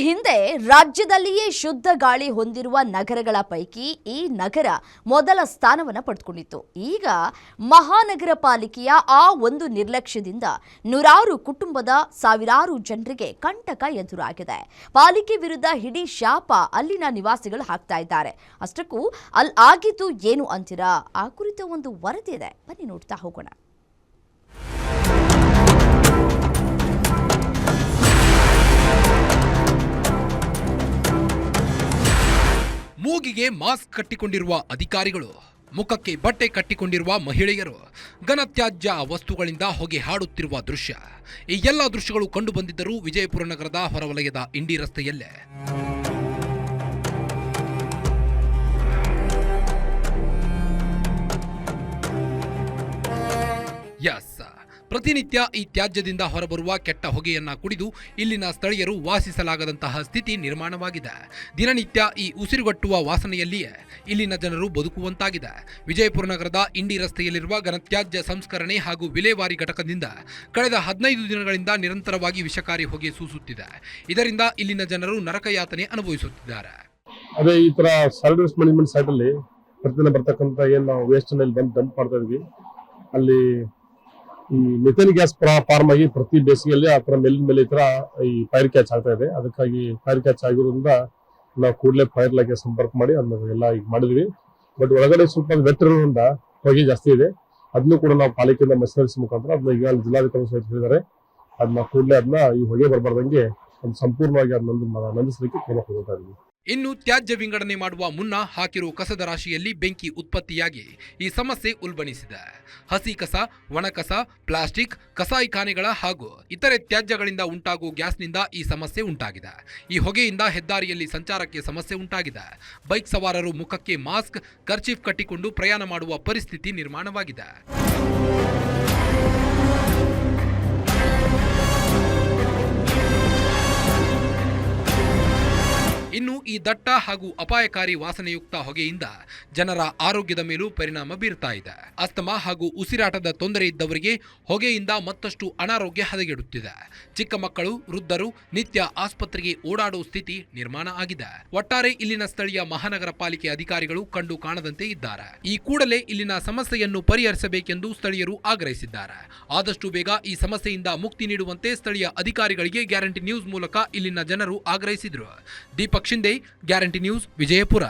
ಹಿಂದೆ ರಾಜ್ಯದಲ್ಲಿಯೇ ಶುದ್ಧ ಗಾಳಿ ಹೊಂದಿರುವ ನಗರಗಳ ಪೈಕಿ ಈ ನಗರ ಮೊದಲ ಸ್ಥಾನವನ್ನು ಪಡೆದುಕೊಂಡಿತ್ತು. ಈಗ ಮಹಾನಗರ ಪಾಲಿಕೆಯ ಆ ಒಂದು ನಿರ್ಲಕ್ಷ್ಯದಿಂದ ನೂರಾರು ಕುಟುಂಬದ ಸಾವಿರಾರು ಜನರಿಗೆ ಕಂಟಕ ಎದುರಾಗಿದೆ. ಪಾಲಿಕೆ ವಿರುದ್ಧ ಹಿಡಿ ಶಾಪ ಅಲ್ಲಿನ ನಿವಾಸಿಗಳು ಹಾಕ್ತಾ ಇದ್ದಾರೆ. ಅಷ್ಟಕ್ಕೂ ಅಲ್ಲಿ ಆಗಿದ್ದು ಏನು ಅಂತೀರಾ? ಆ ಕುರಿತ ಒಂದು ವರದಿ ಇದೆ, ಬನ್ನಿ ನೋಡ್ತಾ ಹೋಗೋಣ. ಮೂಗಿಗೆ ಮಾಸ್ಕ್ ಕಟ್ಟಿಕೊಂಡಿರುವ ಅಧಿಕಾರಿಗಳು, ಮುಖಕ್ಕೆ ಬಟ್ಟೆ ಕಟ್ಟಿಕೊಂಡಿರುವ ಮಹಿಳೆಯರು, ಘನತ್ಯಾಜ್ಯ ವಸ್ತುಗಳಿಂದ ಹೊಗೆ ಹಾಡುತ್ತಿರುವ ದೃಶ್ಯ. ಈ ಎಲ್ಲ ದೃಶ್ಯಗಳು ಕಂಡು ಬಂದಿದ್ದರೂ ವಿಜಯಪುರ ನಗರದ ಹೊರವಲಯದ ಇಂಡಿ ರಸ್ತೆಯಲ್ಲೇ. ಪ್ರತಿನಿತ್ಯ ಈ ತ್ಯಾಜ್ಯದಿಂದ ಹೊರಬರುವ ಕೆಟ್ಟ ಹೊಗೆಯನ್ನ ಕುಡಿದು ಇಲ್ಲಿನ ಸ್ಥಳೀಯರು ವಾಸಿಸಲಾಗದಂತಹ ಸ್ಥಿತಿ ನಿರ್ಮಾಣವಾಗಿದೆ. ದಿನನಿತ್ಯ ಈ ಉಸಿರುಗಟ್ಟುವ ವಾಸನೆಯಲ್ಲಿಯೇ ಇಲ್ಲಿನ ಜನರು ಬದುಕುವಂತಾಗಿದೆ. ವಿಜಯಪುರ ನಗರದ ಇಂಡಿ ರಸ್ತೆಯಲ್ಲಿರುವ ಘನತ್ಯಾಜ್ಯ ಸಂಸ್ಕರಣೆ ಹಾಗೂ ವಿಲೇವಾರಿ ಘಟಕದಿಂದ ಕಳೆದ 15 ದಿನಗಳಿಂದ ನಿರಂತರವಾಗಿ ವಿಷಕಾರಿ ಹೊಗೆ ಸೂಸುತ್ತಿದೆ. ಇದರಿಂದ ಇಲ್ಲಿನ ಜನರು ನರಕಯಾತನೆ ಅನುಭವಿಸುತ್ತಿದ್ದಾರೆ. ಅದೇ ಈ ತರ ಸಾಲಿಡ್ ವೇಸ್ಟ್ ಮ್ಯಾನೇಜ್ಮೆಂಟ್ ಸೈಟ್ ಅಲ್ಲಿ ಪ್ರತಿದಿನ ಬರ್ತಕ್ಕಂಥ ಏನು ನಾವು ವೇಸ್ಟ್ ನಲ್ಲಿ ಬಂದು ಡಂಪ್ ಮಾಡ್ತಾ ಇದ್ವಿ, ಅಲ್ಲಿ ಈ ಮಿಥೇನ್ ಗ್ಯಾಸ್ ಫಾರ್ಮ್ ಆಗಿ ಪ್ರತಿ ಬೇಸಿಗೆಯಲ್ಲಿ ಆ ತರ ಮೇಲಿನ ಮೇಲೆ ಈ ತರ ಈ ಫೈರ್ ಕ್ಯಾಚ್ ಆಗ್ತಾ ಇದೆ. ಅದಕ್ಕಾಗಿ ಫೈರ್ ಕ್ಯಾಚ್ ಆಗಿರೋದ್ರಿಂದ ನಾವು ಕೂಡಲೇ ಫೈರ್ ಲೈನ್ಗೆ ಸಂಪರ್ಕ ಮಾಡಿ ಅದನ್ನೆಲ್ಲ ಈಗ ಮಾಡಿದ್ವಿ. ಬಟ್ ಒಳಗಡೆ ಸ್ವಲ್ಪ ವೆಟ್ ಇರೋದ್ರಿಂದ ಹೊಗೆ ಜಾಸ್ತಿ ಇದೆ. ಅದನ್ನು ಕೂಡ ನಾವು ಪಾಲಿಕೆಯಿಂದ ಮೆಸೇಜ್ ಮುಖಾಂತರ ಅದನ್ನ ಈಗ ಜಿಲ್ಲಾಧಿಕಾರಿ ಸಹಿತ ಹೇಳಿದ್ದಾರೆ. ಅದನ್ನ ಕೂಡಲೇ ಅದನ್ನ ಈ ಹೊಗೆ ಬರಬಾರ್ದಂಗೆ ಸಂಪೂರ್ಣವಾಗಿ ಅದನ್ನ ನಂದಿಸಲಿಕ್ಕೆ ಕ್ರಮ ತಗೊಳ್ತಾ ಇದ್ವಿ. ಇನ್ನು ತ್ಯಾಜ್ಯ ವಿಂಗಡಣೆ ಮಾಡುವ ಮುನ್ನ ಹಾಕಿರುವ ಕಸದ ರಾಶಿಯಲ್ಲಿ ಬೆಂಕಿ ಉತ್ಪತ್ತಿಯಾಗಿ ಈ ಸಮಸ್ಯೆ ಉಲ್ಬಣಿಸಿದೆ. ಹಸಿ ಕಸ, ಒಣ ಕಸ, ಪ್ಲಾಸ್ಟಿಕ್, ಕಸಾಯಿಖಾನೆಗಳ ಹಾಗೂ ಇತರೆ ತ್ಯಾಜ್ಯಗಳಿಂದ ಉಂಟಾಗುವ ಗ್ಯಾಸ್ನಿಂದ ಈ ಸಮಸ್ಯೆ ಉಂಟಾಗಿದೆ. ಈ ಹೊಗೆಯಿಂದ ಹೆದ್ದಾರಿಯಲ್ಲಿ ಸಂಚಾರಕ್ಕೆ ಸಮಸ್ಯೆ ಉಂಟಾಗಿದೆ. ಬೈಕ್ ಸವಾರರು ಮುಖಕ್ಕೆ ಮಾಸ್ಕ್, ಕರ್ಚೀಫ್ ಕಟ್ಟಿಕೊಂಡು ಪ್ರಯಾಣ ಮಾಡುವ ಪರಿಸ್ಥಿತಿ ನಿರ್ಮಾಣವಾಗಿದೆ. ಇನ್ನು ಈ ದಟ್ಟ ಹಾಗೂ ಅಪಾಯಕಾರಿ ವಾಸನೆಯುಕ್ತ ಹೊಗೆಯಿಂದ ಜನರ ಆರೋಗ್ಯದ ಮೇಲೂ ಪರಿಣಾಮ ಬೀರ್ತಾ ಇದೆ. ಅಸ್ತಮಾ ಹಾಗೂ ಉಸಿರಾಟದ ತೊಂದರೆ ಇದ್ದವರಿಗೆ ಹೊಗೆಯಿಂದ ಮತ್ತಷ್ಟು ಅನಾರೋಗ್ಯ ಹದಗೆಡುತ್ತಿದೆ. ಚಿಕ್ಕ ಮಕ್ಕಳು, ವೃದ್ಧರು ನಿತ್ಯ ಆಸ್ಪತ್ರೆಗೆ ಓಡಾಡುವ ಸ್ಥಿತಿ ನಿರ್ಮಾಣ ಆಗಿದೆ. ಒಟ್ಟಾರೆ ಇಲ್ಲಿನ ಸ್ಥಳೀಯ ಮಹಾನಗರ ಪಾಲಿಕೆ ಅಧಿಕಾರಿಗಳು ಕಂಡು ಕಾಣದಂತೆ ಇದ್ದಾರೆ. ಈ ಕೂಡಲೇ ಇಲ್ಲಿನ ಸಮಸ್ಯೆಯನ್ನು ಪರಿಹರಿಸಬೇಕೆಂದು ಸ್ಥಳೀಯರು ಆಗ್ರಹಿಸಿದ್ದಾರೆ. ಆದಷ್ಟು ಬೇಗ ಈ ಸಮಸ್ಯೆಯಿಂದ ಮುಕ್ತಿ ನೀಡುವಂತೆ ಸ್ಥಳೀಯ ಅಧಿಕಾರಿಗಳಿಗೆ ಗ್ಯಾರಂಟಿ ನ್ಯೂಸ್ ಮೂಲಕ ಇಲ್ಲಿನ ಜನರು ಆಗ್ರಹಿಸಿದರು. Deepak Shinde, guarantee news, Vijayapura.